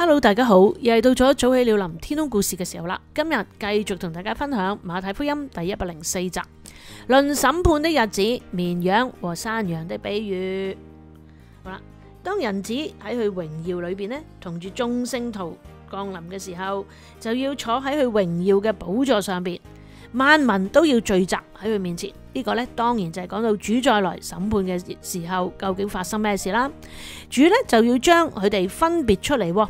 Hello， 大家好，又係到咗早起了林天空故事嘅時候啦。今日繼續同大家分享馬太福音第104集，論審判的日子，綿羊和山羊的比喻。好啦，當人子喺佢榮耀裏邊呢，同住眾聖徒降臨嘅時候，就要坐喺佢榮耀嘅寶座上邊，萬民都要聚集喺佢面前。呢個呢，當然就係講到主再來審判嘅時候，究竟發生咩事啦？主呢，就要將佢哋分別出嚟，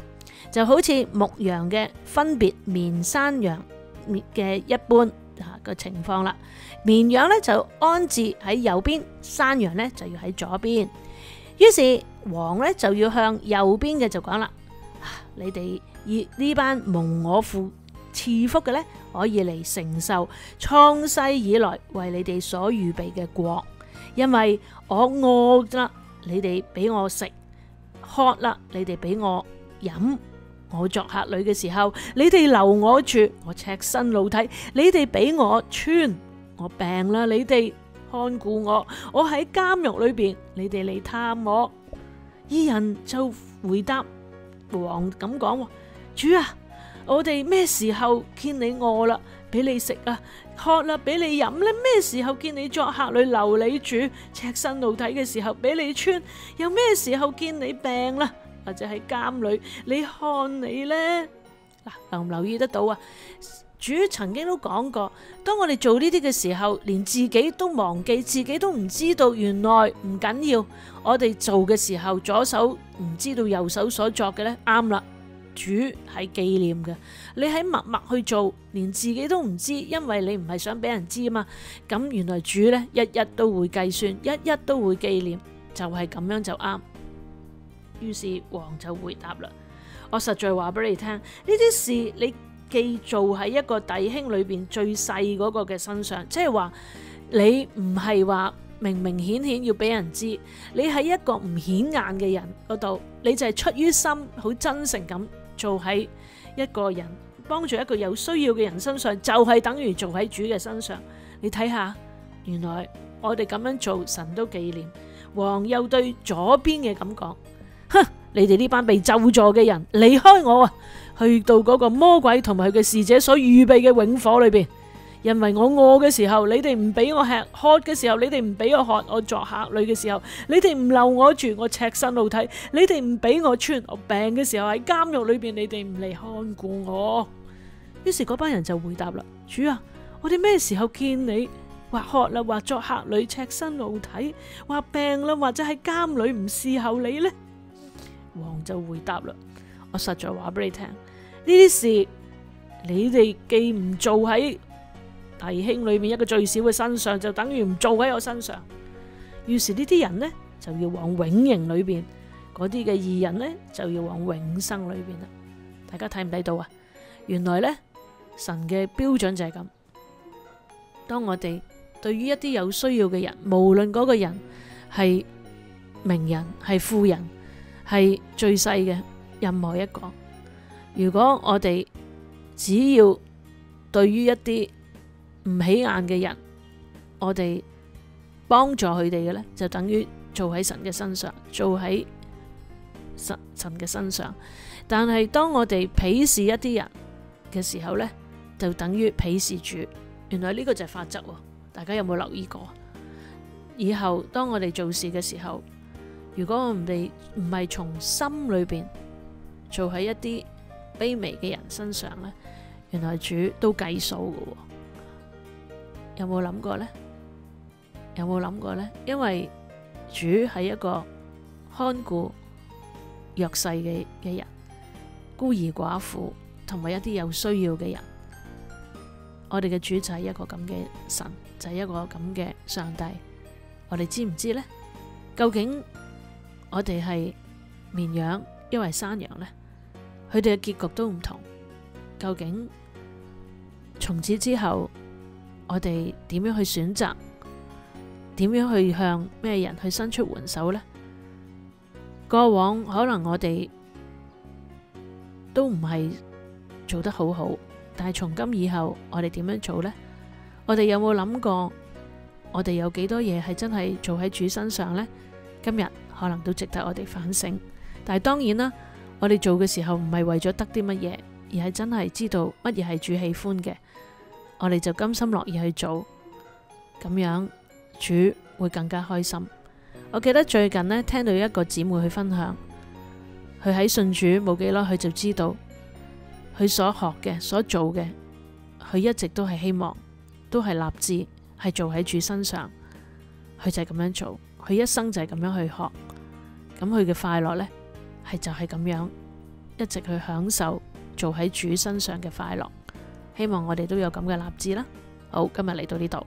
就好似牧羊嘅分別綿山羊嘅一般嘅情況啦。綿羊呢，就安置喺右邊，山羊呢，就要喺左邊。於是王呢，就要向右邊嘅就講啦：你哋以呢班蒙我父賜福嘅呢，可以嚟承受創世以來為你哋所預備嘅國，因為我餓啦，你哋俾我食；渴啦，你哋俾我飲；我作客旅嘅時候，你哋留我住；我赤身露體，你哋俾我穿；我病啦，你哋看顧我；我喺監獄裏邊，你哋嚟探我。義人就回答王咁講：主啊，我哋咩時候見你餓啦，俾你食啊；渴啦，俾你飲呢？咩時候見你作客旅留你住？赤身露體嘅時候俾你穿？又咩時候見你病啦，或者喺監裏你看你呢？嗱，留唔留意得到啊？主曾經都講過，當我哋做呢啲嘅時候，連自己都忘記，自己都唔知道，原來唔緊要。我哋做嘅時候，左手唔知道右手所作嘅呢，啱啦。主係紀念嘅，你喺默默去做，連自己都唔知，因為你唔係想俾人知啊嘛。咁原來主呢，一一都會計算，一一都會紀念，就係咁樣就啱。於是王就回答啦：我實在話俾你聽，呢啲事你既做喺一個弟兄裏邊最細嗰個嘅身上，即係話你唔係話明明顯顯要俾人知，你喺一個唔顯眼嘅人嗰度，你就係出於心好真誠咁做喺一個人，幫助一個有需要嘅人身上，就係等於做喺主嘅身上。你睇下，原來我哋咁樣做，神都紀念。王又對左邊嘅咁講：哼，你哋呢班被咒詛嘅人，離開我啊，去到嗰個魔鬼同埋佢嘅使者所預備嘅永火裏邊。因為我餓嘅時候，你哋唔俾我吃；渴嘅時候，你哋唔俾我喝；我作客旅嘅時候，你哋唔留我住；我赤身露體，你哋唔俾我穿；我病嘅時候喺監獄裏邊，你哋唔嚟看顧我。於是嗰班人就回答啦：主啊，我哋咩時候見你或渴啦，或作客旅赤身露體，或病啦，或者喺監裏唔伺候你呢？王就回答啦：我實在話俾你聽，呢啲事你哋既唔做喺弟兄裏面一個最小嘅身上，就等於唔做喺我身上。於是呢啲人呢，就要往永刑裏邊，嗰啲嘅義人呢，就要往永生裏邊啦。大家睇唔睇到啊？原來呢，神嘅標準就係咁。當我哋對於一啲有需要嘅人，無論嗰個人係名人、係富人、係最細嘅任何一個，如果我哋只要對於一啲唔起眼嘅人，我哋幫助佢哋嘅呢，就等於做喺神嘅身上，做喺神嘅身上。但係當我哋鄙視一啲人嘅時候呢，就等於鄙視主。原來呢個就係法則喎，大家有冇留意過？以後當我哋做事嘅時候，如果我哋唔係從心裏邊做喺一啲卑微嘅人身上呢，原來主都計數嘅喎。有冇諗過呢？有冇諗過呢？因為主係一個看顧弱勢嘅人、孤兒寡婦同埋一啲有需要嘅人。我哋嘅主就係一個咁嘅神，就係一個咁嘅上帝。我哋知唔知呢？究竟我哋係綿羊抑或山羊呢？佢哋嘅結局都唔同。究竟從此之後，我哋點樣去選擇？點樣去向咩人去伸出援手呢？過往可能我哋都唔係做得好好，但係從今以後，我哋點樣做呢？我哋有冇諗過？我哋有幾多嘢係真係做喺主身上呢？今日可能都值得我哋反省。但係當然啦，我哋做嘅時候唔係為咗得啲乜嘢，而係真係知道乜嘢係主喜歡嘅，我哋就甘心樂意去做，咁樣主會更加開心。我記得最近呢，聽到一個姊妹去分享，佢喺信主冇幾耐，佢就知道佢所學嘅、所做嘅，佢一直都係希望，都係立志係做喺主身上，佢就係咁樣做，佢一生就係咁樣去學，咁佢嘅快樂呢，就係咁樣一直去享受做喺主身上嘅快樂。希望我哋都有咁嘅立志啦。好，今日嚟到呢度。